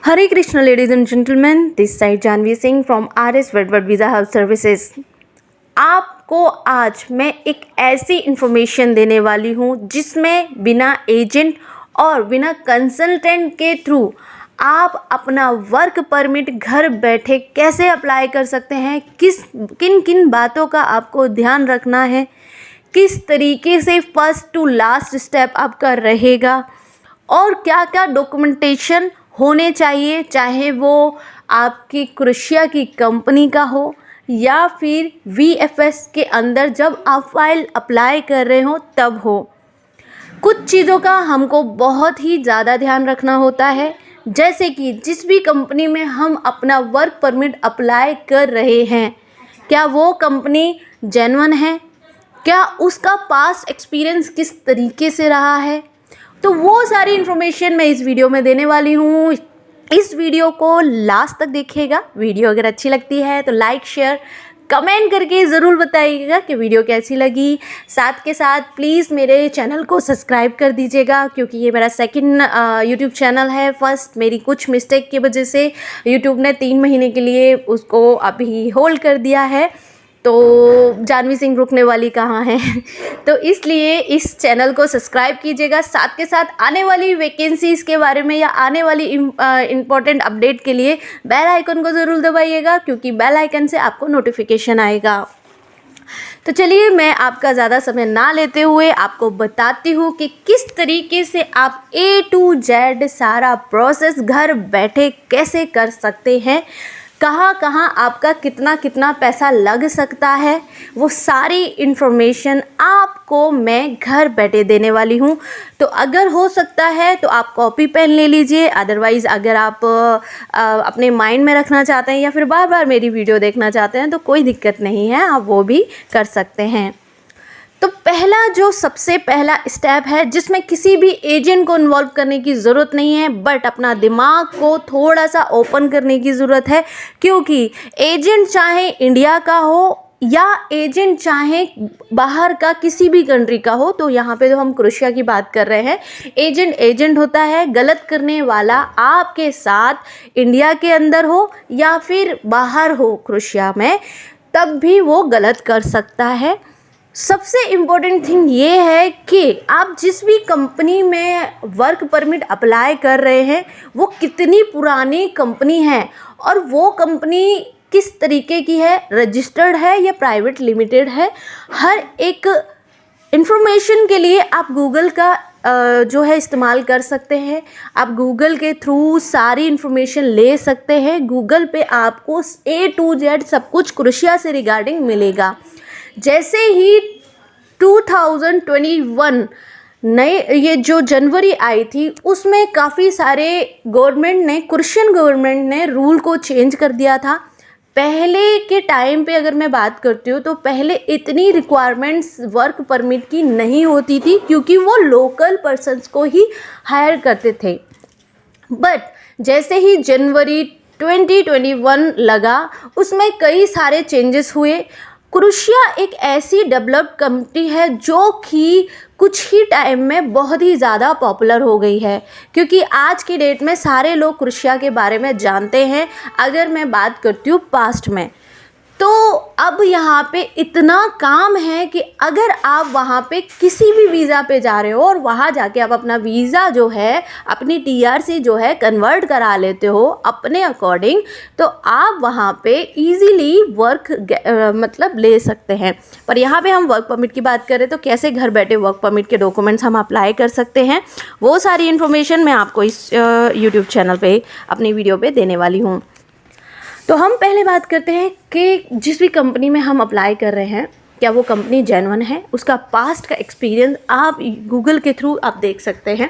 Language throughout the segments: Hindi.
Hare Krishna, ladies and gentlemen. This side Janvi Singh from RS Redwood Visa Hub Services. आपको आज मैं एक ऐसी इन्फॉर्मेशन देने वाली हूँ जिसमें बिना एजेंट और बिना कंसल्टेंट के थ्रू आप अपना वर्क परमिट घर बैठे कैसे अप्लाई कर सकते हैं, किन किन बातों का आपको ध्यान रखना है, किस तरीके से फर्स्ट टू लास्ट स्टेप आपका रहेगा और क्या क्या डॉक्यूमेंटेशन होने चाहिए, चाहे वो आपकी क्रोशिया की कंपनी का हो या फिर वीएफएस के अंदर जब आप फाइल अप्लाई कर रहे हो तब हो। कुछ चीज़ों का हमको बहुत ही ज़्यादा ध्यान रखना होता है, जैसे कि जिस भी कंपनी में हम अपना वर्क परमिट अप्लाई कर रहे हैं, क्या वो कंपनी जेन्युइन है, क्या उसका पास्ट एक्सपीरियंस किस तरीके से रहा है। तो वो सारी इन्फॉर्मेशन मैं इस वीडियो में देने वाली हूँ। इस वीडियो को लास्ट तक देखिएगा। वीडियो अगर अच्छी लगती है तो लाइक शेयर कमेंट करके ज़रूर बताइएगा कि वीडियो कैसी लगी। साथ के साथ प्लीज़ मेरे चैनल को सब्सक्राइब कर दीजिएगा, क्योंकि ये मेरा सेकंड यूट्यूब चैनल है। फर्स्ट मेरी कुछ मिस्टेक की वजह से यूट्यूब ने 3 महीने के लिए उसको अभी होल्ड कर दिया है, तो जानवी सिंह रुकने वाली कहाँ है तो इसलिए इस चैनल को सब्सक्राइब कीजिएगा। साथ के साथ आने वाली वैकेंसीज़ के बारे में या आने वाली इम्पॉर्टेंट अपडेट के लिए बेल आइकन को ज़रूर दबाइएगा, क्योंकि बेल आइकन से आपको नोटिफिकेशन आएगा। तो चलिए मैं आपका ज़्यादा समय ना लेते हुए आपको बताती हूँ कि किस तरीके से आप A to Z सारा प्रोसेस घर बैठे कैसे कर सकते हैं, कहाँ कहाँ आपका कितना कितना पैसा लग सकता है, वो सारी इन्फॉर्मेशन आपको मैं घर बैठे देने वाली हूँ। तो अगर हो सकता है तो आप कॉपी पेन ले लीजिए, अदरवाइज़ अगर आप अपने माइंड में रखना चाहते हैं या फिर बार बार मेरी वीडियो देखना चाहते हैं तो कोई दिक्कत नहीं है, आप वो भी कर सकते हैं। तो पहला जो सबसे पहला स्टेप है जिसमें किसी भी एजेंट को इन्वॉल्व करने की ज़रूरत नहीं है, बट अपना दिमाग को थोड़ा सा ओपन करने की ज़रूरत है, क्योंकि एजेंट चाहे इंडिया का हो या एजेंट चाहे बाहर का किसी भी कंट्री का हो, तो यहाँ पे जो हम क्रोशिया की बात कर रहे हैं, एजेंट एजेंट होता है। गलत करने वाला आपके साथ इंडिया के अंदर हो या फिर बाहर हो क्रोशिया में, तब भी वो गलत कर सकता है। सबसे इम्पोर्टेंट थिंग ये है कि आप जिस भी कंपनी में वर्क परमिट अप्लाई कर रहे हैं वो कितनी पुरानी कंपनी है और वो कंपनी किस तरीके की है, रजिस्टर्ड है या प्राइवेट लिमिटेड है। हर एक इन्फॉर्मेशन के लिए आप गूगल का जो है इस्तेमाल कर सकते हैं। आप गूगल के थ्रू सारी इन्फॉर्मेशन ले सकते हैं। गूगल पे आपको A to Z सब कुछ क्रोशिया से रिगार्डिंग मिलेगा। जैसे ही 2021 नए ये जो जनवरी आई थी उसमें काफ़ी सारे क्रोशियन गवर्नमेंट ने रूल को चेंज कर दिया था। पहले के टाइम पे अगर मैं बात करती हूँ तो पहले इतनी रिक्वायरमेंट्स वर्क परमिट की नहीं होती थी, क्योंकि वो लोकल पर्सन्स को ही हायर करते थे। बट जैसे ही जनवरी 2021 लगा उसमें कई सारे चेंजेस हुए। क्रोशिया एक ऐसी डेवलप्ड कंट्री है जो कि कुछ ही टाइम में बहुत ही ज़्यादा पॉपुलर हो गई है, क्योंकि आज की डेट में सारे लोग क्रोशिया के बारे में जानते हैं। अगर मैं बात करती हूँ पास्ट में, तो अब यहाँ पे इतना काम है कि अगर आप वहाँ पे किसी भी वीज़ा पे जा रहे हो और वहाँ जाके आप अपना वीज़ा जो है, अपनी TRC जो है कन्वर्ट करा लेते हो अपने अकॉर्डिंग, तो आप वहाँ पे इजीली वर्क मतलब ले सकते हैं। पर यहाँ पे हम वर्क परमिट की बात करें तो कैसे घर बैठे वर्क परमिट के डॉक्यूमेंट्स हम अप्लाई कर सकते हैं, वो सारी इन्फॉर्मेशन मैं आपको इस यूट्यूब चैनल पर अपनी वीडियो पर देने वाली हूँ। तो हम पहले बात करते हैं कि जिस भी कंपनी में हम अप्लाई कर रहे हैं क्या वो कंपनी जेन्युइन है, उसका पास्ट का एक्सपीरियंस आप गूगल के थ्रू आप देख सकते हैं।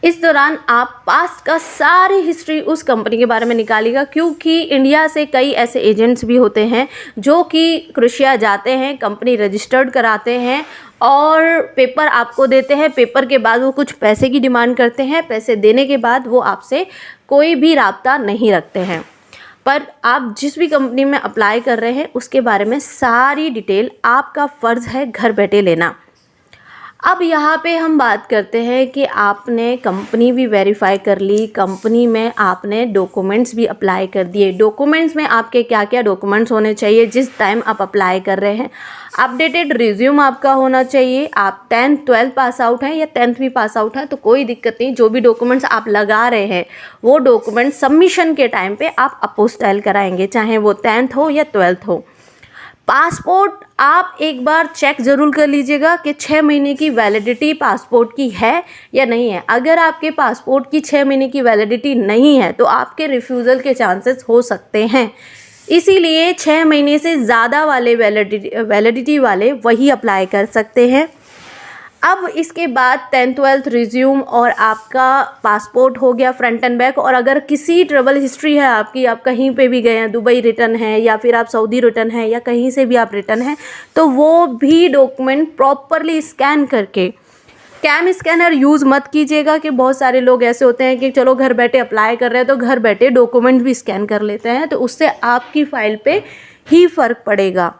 इस दौरान आप पास्ट का सारी हिस्ट्री उस कंपनी के बारे में निकालिएगा, क्योंकि इंडिया से कई ऐसे एजेंट्स भी होते हैं जो कि क्रोशिया जाते हैं, कंपनी रजिस्टर्ड कराते हैं और पेपर आपको देते हैं। पेपर के बाद वो कुछ पैसे की डिमांड करते हैं, पैसे देने के बाद वो आपसे कोई भी राब्ता नहीं रखते हैं। पर आप जिस भी कंपनी में अप्लाई कर रहे हैं उसके बारे में सारी डिटेल आपका फ़र्ज़ है घर बैठे लेना। अब यहाँ पे हम बात करते हैं कि आपने कंपनी भी वेरीफाई कर ली, कंपनी में आपने डॉक्यूमेंट्स भी अप्लाई कर दिए। डॉक्यूमेंट्स में आपके क्या क्या डॉक्यूमेंट्स होने चाहिए जिस टाइम आप अप्लाई कर रहे हैं? अपडेटेड रिज्यूम आपका होना चाहिए। आप 10th 12th पास आउट हैं या 10th भी पास आउट हैं तो कोई दिक्कत नहीं, जो भी डॉक्यूमेंट्स आप लगा रहे हैं वो डॉक्यूमेंट सबमिशन के टाइम पे आप अपोस्टाइल कराएंगे, चाहे वो 10th हो या 12th हो। पासपोर्ट आप एक बार चेक ज़रूर कर लीजिएगा कि 6 महीने की वैलिडिटी पासपोर्ट की है या नहीं है। अगर आपके पासपोर्ट की 6 महीने की वैलिडिटी नहीं है तो आपके रिफ्यूज़ल के चांसेस हो सकते हैं, इसीलिए 6 महीने से ज़्यादा वाले वैलिडिटी वाले वही अप्लाई कर सकते हैं। अब इसके बाद 10th 12th रिज्यूम और आपका पासपोर्ट हो गया फ्रंट एंड बैक। और अगर किसी ट्रैवल हिस्ट्री है आपकी, आप कहीं पे भी गए हैं, दुबई रिटर्न है या फिर आप सऊदी रिटर्न है या कहीं से भी आप रिटर्न हैं, तो वो भी डॉक्यूमेंट प्रॉपरली स्कैन करके, कैम स्कैनर यूज़ मत कीजिएगा कि बहुत सारे लोग ऐसे होते हैं कि चलो घर बैठे अप्लाई कर रहे हैं तो घर बैठे डॉक्यूमेंट भी स्कैन कर लेते हैं, तो उससे आपकी फ़ाइल पे ही फ़र्क पड़ेगा।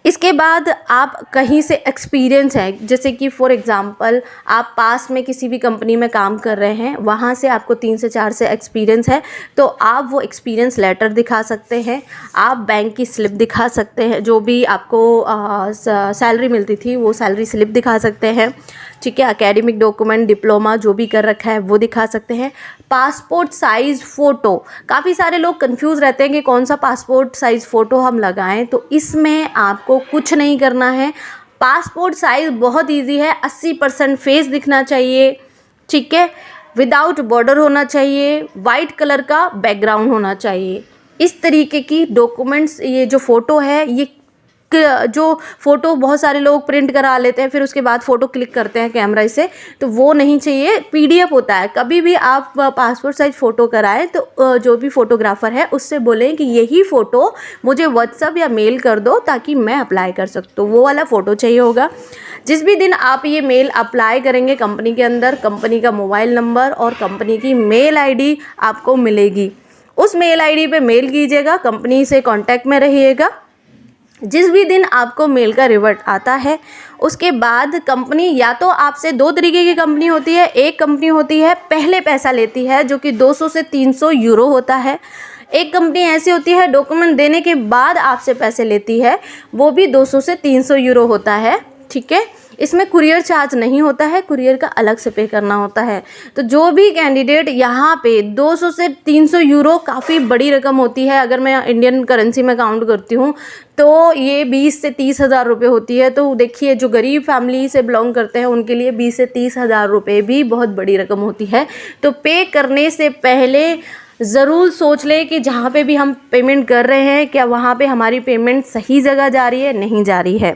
इसके बाद आप कहीं से एक्सपीरियंस है, जैसे कि फॉर एग्ज़ाम्पल आप पास में किसी भी कंपनी में काम कर रहे हैं, वहाँ से आपको 3 से 4 से एक्सपीरियंस है तो आप वो एक्सपीरियंस लेटर दिखा सकते हैं। आप बैंक की स्लिप दिखा सकते हैं, जो भी आपको सैलरी मिलती थी वो सैलरी स्लिप दिखा सकते हैं, ठीक है। एकेडमिक डॉक्यूमेंट, डिप्लोमा जो भी कर रखा है वो दिखा सकते हैं। पासपोर्ट साइज़ फ़ोटो, काफ़ी सारे लोग कंफ्यूज रहते हैं कि कौन सा पासपोर्ट साइज़ फ़ोटो हम लगाएं, तो इसमें आपको कुछ नहीं करना है। पासपोर्ट साइज़ बहुत इजी है, 80% फेस दिखना चाहिए, ठीक है। विदाउट बॉर्डर होना चाहिए, वाइट कलर का बैकग्राउंड होना चाहिए। इस तरीके की डॉक्यूमेंट्स, ये जो फ़ोटो है, ये जो फ़ोटो बहुत सारे लोग प्रिंट करा लेते हैं फिर उसके बाद फ़ोटो क्लिक करते हैं कैमरा से, तो वो नहीं चाहिए। पीडीएफ होता है, कभी भी आप पासपोर्ट साइज फ़ोटो कराएं तो जो भी फ़ोटोग्राफ़र है उससे बोलें कि यही फ़ोटो मुझे व्हाट्सअप या मेल कर दो ताकि मैं अप्लाई कर सकूँ, वो वाला फ़ोटो चाहिए होगा। जिस भी दिन आप ये मेल अप्लाई करेंगे कंपनी के अंदर, कंपनी का मोबाइल नंबर और कंपनी की मेल आईडी आपको मिलेगी, उस मेल आईडी पे मेल कीजिएगा, कंपनी से कांटेक्ट में रहिएगा। जिस भी दिन आपको मेल का रिवर्ट आता है उसके बाद कंपनी, या तो आपसे 2 तरीके की कंपनी होती है। एक कंपनी होती है पहले पैसा लेती है जो कि 200 से 300 यूरो होता है। एक कंपनी ऐसी होती है डॉक्यूमेंट देने के बाद आपसे पैसे लेती है, वो भी 200 से 300 यूरो होता है, ठीक है। इसमें कुरियर चार्ज नहीं होता है, कुरियर का अलग से पे करना होता है। तो जो भी कैंडिडेट यहाँ पे 200 से 300 यूरो काफ़ी बड़ी रकम होती है, अगर मैं इंडियन करेंसी में काउंट करती हूँ तो ये 20 से 30 हज़ार रुपये होती है। तो देखिए जो गरीब फैमिली से बिलोंग करते हैं उनके लिए 20 से 30 हज़ार रुपये भी बहुत बड़ी रकम होती है। तो पे करने से पहले ज़रूर सोच लें कि जहाँ पे भी हम पेमेंट कर रहे हैं क्या वहाँ पे हमारी पेमेंट सही जगह जा रही है, नहीं जा रही है।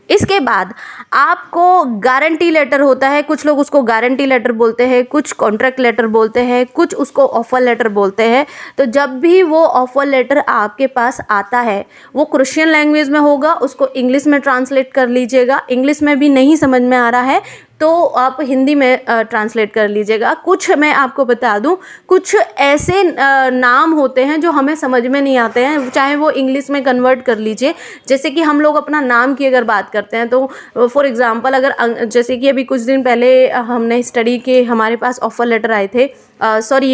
इसके बाद आपको गारंटी लेटर होता है, कुछ लोग उसको गारंटी लेटर बोलते हैं, कुछ कॉन्ट्रैक्ट लेटर बोलते हैं, कुछ उसको ऑफ़र लेटर बोलते हैं। तो जब भी वो ऑफ़र लेटर आपके पास आता है वो क्रोशियन लैंग्वेज में होगा, उसको इंग्लिश में ट्रांसलेट कर लीजिएगा। इंग्लिश में भी नहीं समझ में आ रहा है तो आप हिंदी में ट्रांसलेट कर लीजिएगा। कुछ मैं आपको बता दूं, कुछ ऐसे नाम होते हैं जो हमें समझ में नहीं आते हैं, चाहे वो इंग्लिश में कन्वर्ट कर लीजिए। जैसे कि हम लोग अपना नाम की अगर बात करते हैं तो फॉर एग्ज़ाम्पल अगर जैसे कि अभी कुछ दिन पहले हमने स्टडी के हमारे पास ऑफ़र लेटर आए थे,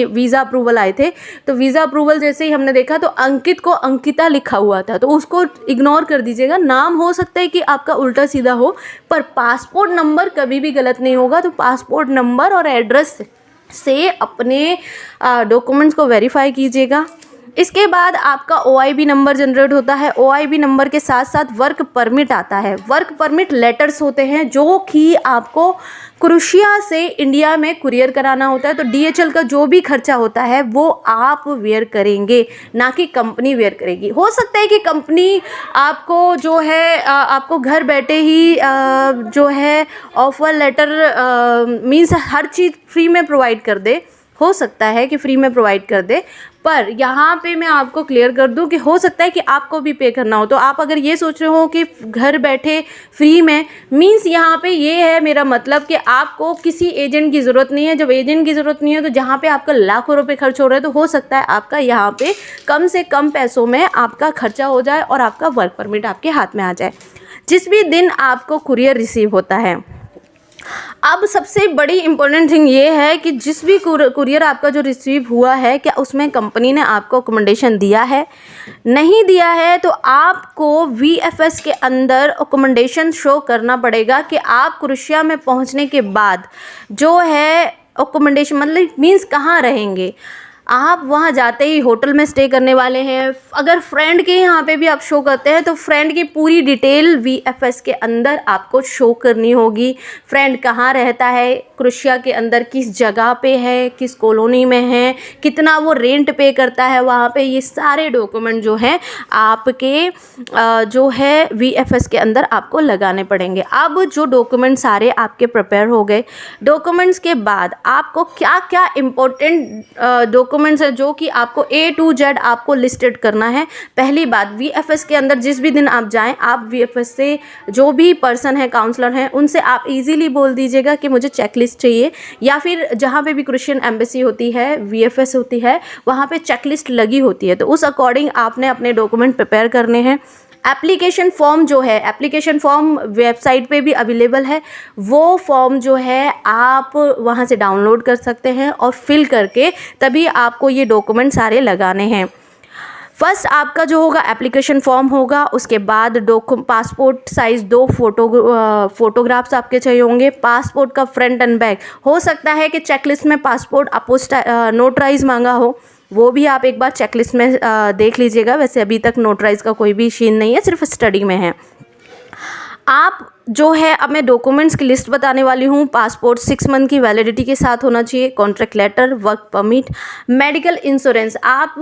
वीज़ा अप्रूवल आए थे। तो वीज़ा अप्रूवल जैसे ही हमने देखा तो अंकित को अंकिता लिखा हुआ था, तो उसको इग्नोर कर दीजिएगा। नाम हो सकता है कि आपका उल्टा सीधा हो पर पासपोर्ट नंबर कभी भी गलत नहीं होगा। तो पासपोर्ट नंबर और एड्रेस से अपने डॉक्यूमेंट्स को वेरीफाई कीजिएगा। इसके बाद आपका OIB नंबर जनरेट होता है। OIB नंबर के साथ साथ वर्क परमिट आता है। वर्क परमिट लेटर्स होते हैं जो कि आपको क्रोशिया से इंडिया में कुरियर कराना होता है। तो DHL का जो भी खर्चा होता है वो आप वेयर करेंगे, ना कि कंपनी वेयर करेगी। हो सकता है कि कंपनी आपको जो है आपको घर बैठे ही जो है ऑफ़र लेटर मीन्स हर चीज़ फ्री में प्रोवाइड कर दे, हो सकता है कि फ्री में प्रोवाइड कर दे। पर यहाँ पे मैं आपको क्लियर कर दूँ कि हो सकता है कि आपको भी पे करना हो। तो आप अगर ये सोच रहे हो कि घर बैठे फ्री में, मीन्स यहाँ पे ये है मेरा मतलब कि आपको किसी एजेंट की ज़रूरत नहीं है। जब एजेंट की ज़रूरत नहीं है तो जहाँ पे आपका लाखों रुपए खर्च हो रहे हैं तो हो सकता है आपका यहाँ पे कम से कम पैसों में आपका खर्चा हो जाए और आपका वर्क परमिट आपके हाथ में आ जाए। जिस भी दिन आपको कुरियर रिसीव होता है अब सबसे बड़ी इम्पोर्टेंट थिंग ये है कि जिस भी कुरियर आपका जो रिसीव हुआ है, क्या उसमें कंपनी ने आपको अकोमोडेशन दिया है? नहीं दिया है तो आपको वीएफएस के अंदर अकोमोडेशन शो करना पड़ेगा कि आप क्रोएशिया में पहुंचने के बाद जो है अकोमोडेशन मतलब मीन्स कहाँ रहेंगे। आप वहाँ जाते ही होटल में स्टे करने वाले हैं। अगर फ्रेंड के यहाँ पे भी आप शो करते हैं तो फ्रेंड की पूरी डिटेल वीएफएस के अंदर आपको शो करनी होगी। फ्रेंड कहाँ रहता है, क्रोएशिया के अंदर किस जगह पे है, किस कॉलोनी में है, कितना वो रेंट पे करता है वहाँ पे, ये सारे डॉक्यूमेंट जो हैं आपके जो है वीएफएस के अंदर आपको लगाने पड़ेंगे। अब जो डॉक्यूमेंट सारे आपके प्रिपेयर हो गए, डॉक्यूमेंट्स के बाद आपको क्या क्या इम्पोर्टेंट डॉक्यूमेंट्स है जो कि आपको A to Z आपको लिस्टेड करना है। पहली बात, वीएफएस के अंदर जिस भी दिन आप जाएं, आप वीएफएस से जो भी पर्सन है, काउंसलर हैं, उनसे आप इजीली बोल दीजिएगा कि मुझे चेकलिस्ट चाहिए, या फिर जहाँ पे भी क्रोएशियन एम्बेसी होती है, वीएफएस होती है, वहाँ पे चेकलिस्ट लगी होती है, तो उस अकॉर्डिंग आपने अपने डॉक्यूमेंट प्रिपेयर करने हैं। एप्लीकेशन फॉर्म जो है, एप्लीकेशन फॉर्म वेबसाइट पे भी अवेलेबल है, वो फॉर्म जो है आप वहाँ से डाउनलोड कर सकते हैं और फिल करके तभी आपको ये डॉक्यूमेंट सारे लगाने हैं। फर्स्ट आपका जो होगा एप्लीकेशन फॉर्म होगा, उसके बाद पासपोर्ट साइज़ 2 फोटोग्राफ्स आपके चाहिए होंगे। पासपोर्ट का फ्रंट एंड बैक, हो सकता है कि चेकलिस्ट में पासपोर्ट नोटराइज मांगा हो, वो भी आप एक बार चेकलिस्ट में देख लीजिएगा। वैसे अभी तक नोटराइज का कोई भी सीन नहीं है, सिर्फ स्टडी में है। आप जो है, अब मैं डॉक्यूमेंट्स की लिस्ट बताने वाली हूँ। पासपोर्ट 6 मंथ की वैलिडिटी के साथ होना चाहिए, contract letter, work permit, medical insurance. आप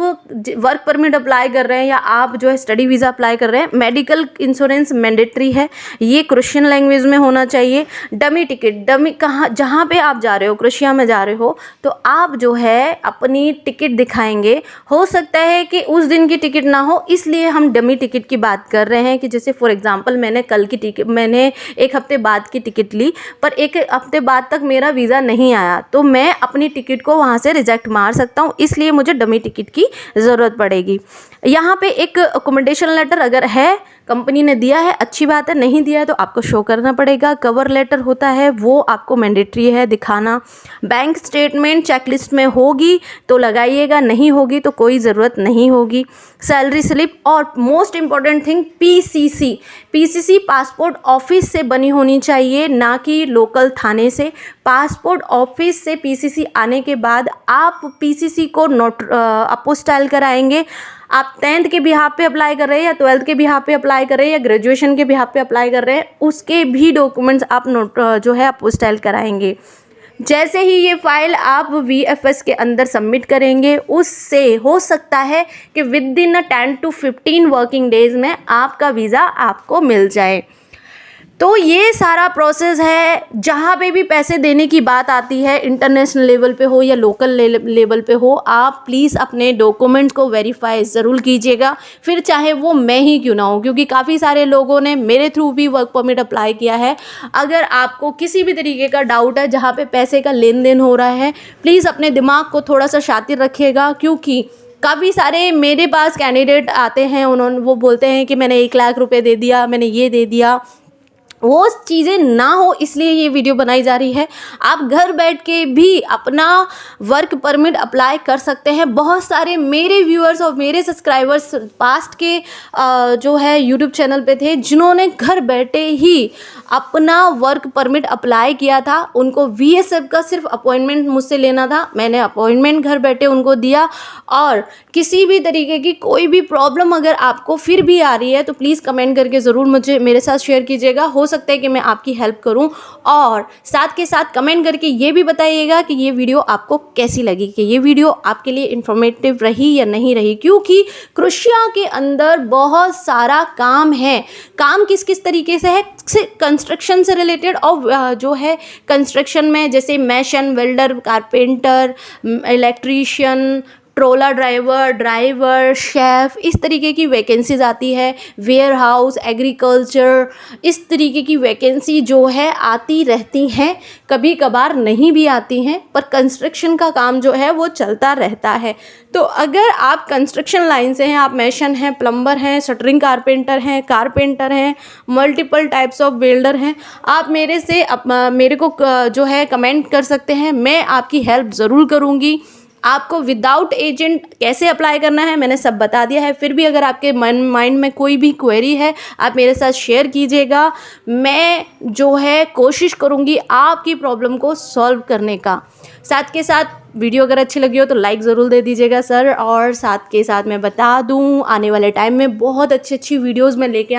वर्क परमिट अप्लाई कर रहे हैं या आप जो है स्टडी वीज़ा अप्लाई कर रहे हैं, मेडिकल इंश्योरेंस मैंडेटरी है, ये क्रोएशियन लैंग्वेज में होना चाहिए। डमी टिकट, डमी कहाँ, जहाँ पे आप जा रहे हो, क्रोएशिया में जा रहे हो, तो आप जो है अपनी टिकट दिखाएंगे। हो सकता है कि उस दिन की टिकट ना हो, इसलिए हम डमी टिकट की बात कर रहे हैं कि जैसे फॉर एग्जाम्पल मैंने कल की टिकट, मैंने एक हफ्ते बाद की टिकट ली, पर एक हफ्ते बाद तक मेरा वीज़ा नहीं आया, तो मैं अपनी टिकट को वहाँ से रिजेक्ट मार सकता हूँ, इसलिए मुझे डमी टिकट की ज़रूरत पड़ेगी। यहाँ पे एक अकोमोडेशन लेटर अगर है, कंपनी ने दिया है, अच्छी बात है, नहीं दिया है तो आपको शो करना पड़ेगा। कवर लेटर होता है, वो आपको मैंडेटरी है दिखाना। बैंक स्टेटमेंट चेकलिस्ट में होगी तो लगाइएगा, नहीं होगी तो कोई ज़रूरत नहीं होगी। सैलरी स्लिप और most important thing PCC passport office से बनी होनी चाहिए, ना कि लोकल थाने से। पासपोर्ट ऑफिस से पीसीसी आने के बाद आप पीसीसी को अपोस्टाइल कराएंगे। आप 10th के बिहाफ पे अप्लाई कर रहे हैं या 12th के बिहाफ पे अप्लाई कर रहे हैं या ग्रेजुएशन के बिहाफ पे अप्लाई कर रहे हैं, उसके भी डॉक्यूमेंट्स आप जो है अपोस्टाइल कराएंगे। जैसे ही ये फाइल आप वीएफएस के अंदर सबमिट करेंगे, उससे हो सकता है कि with in 10 to 15 working days में आपका वीज़ा आपको मिल जाए। तो ये सारा प्रोसेस है। जहाँ पे भी पैसे देने की बात आती है, इंटरनेशनल लेवल पे हो या लोकल लेवल पे हो, आप प्लीज़ अपने डॉक्यूमेंट्स को वेरीफाई ज़रूर कीजिएगा, फिर चाहे वो मैं ही क्यों ना हो, क्योंकि काफ़ी सारे लोगों ने मेरे थ्रू भी वर्क परमिट अप्लाई किया है। अगर आपको किसी भी तरीके का डाउट है जहाँ पे पैसे का लेन देन हो रहा है, प्लीज़ अपने दिमाग को थोड़ा सा शातिर रखिएगा, क्योंकि काफ़ी सारे मेरे पास कैंडिडेट आते हैं, वो बोलते हैं कि मैंने 1 लाख रुपए दे दिया, मैंने ये दे दिया। वो चीज़ें ना हो इसलिए ये वीडियो बनाई जा रही है। आप घर बैठ के भी अपना वर्क परमिट अप्लाई कर सकते हैं। बहुत सारे मेरे व्यूअर्स और मेरे सब्सक्राइबर्स पास्ट के जो है यूट्यूब चैनल पे थे, जिन्होंने घर बैठे ही अपना वर्क परमिट अप्लाई किया था। उनको वीएसएफ का सिर्फ अपॉइंटमेंट मुझसे लेना था, मैंने अपॉइंटमेंट घर बैठे उनको दिया। और किसी भी तरीके की कोई भी प्रॉब्लम अगर आपको फिर भी आ रही है तो प्लीज़ कमेंट करके ज़रूर मेरे साथ शेयर कीजिएगा। हो सकता है कि मैं आपकी हेल्प करूं। और साथ के साथ कमेंट करके ये भी बताइएगा कि ये वीडियो आपको कैसी लगी, कि ये वीडियो आपके लिए इंफॉर्मेटिव रही या नहीं रही, क्योंकि क्रोएशिया के अंदर बहुत सारा काम है। काम किस किस तरीके से है, कंस्ट्रक्शन से रिलेटेड, और जो है कंस्ट्रक्शन में जैसे मैशन, वेल्डर, कारपेंटर, इलेक्ट्रीशियन, ट्रोला ड्राइवर, शेफ़, इस तरीके की वैकेंसीज़ आती है। वेयर हाउस, एग्रीकल्चर, इस तरीके की वैकेंसी जो है आती रहती हैं, कभी कभार नहीं भी आती हैं, पर कंस्ट्रक्शन का काम जो है वो चलता रहता है। तो अगर आप कंस्ट्रक्शन लाइन से हैं, आप मैसन हैं, प्लम्बर हैं, शटरिंग कारपेंटर हैं, मल्टीपल टाइप्स ऑफ वेल्डर हैं, आप मेरे को जो है कमेंट कर सकते हैं। मैं आपकी हेल्प ज़रूर करूँगी। आपको विदाउट एजेंट कैसे अप्लाई करना है मैंने सब बता दिया है। फिर भी अगर आपके माइंड में कोई भी क्वेरी है आप मेरे साथ शेयर कीजिएगा। मैं जो है कोशिश करूँगी आपकी प्रॉब्लम को सॉल्व करने का। साथ के साथ वीडियो अगर अच्छी लगी हो तो लाइक ज़रूर दे दीजिएगा सर। और साथ के साथ मैं बता दूँ आने वाले टाइम में बहुत अच्छी वीडियोज़ मैं लेके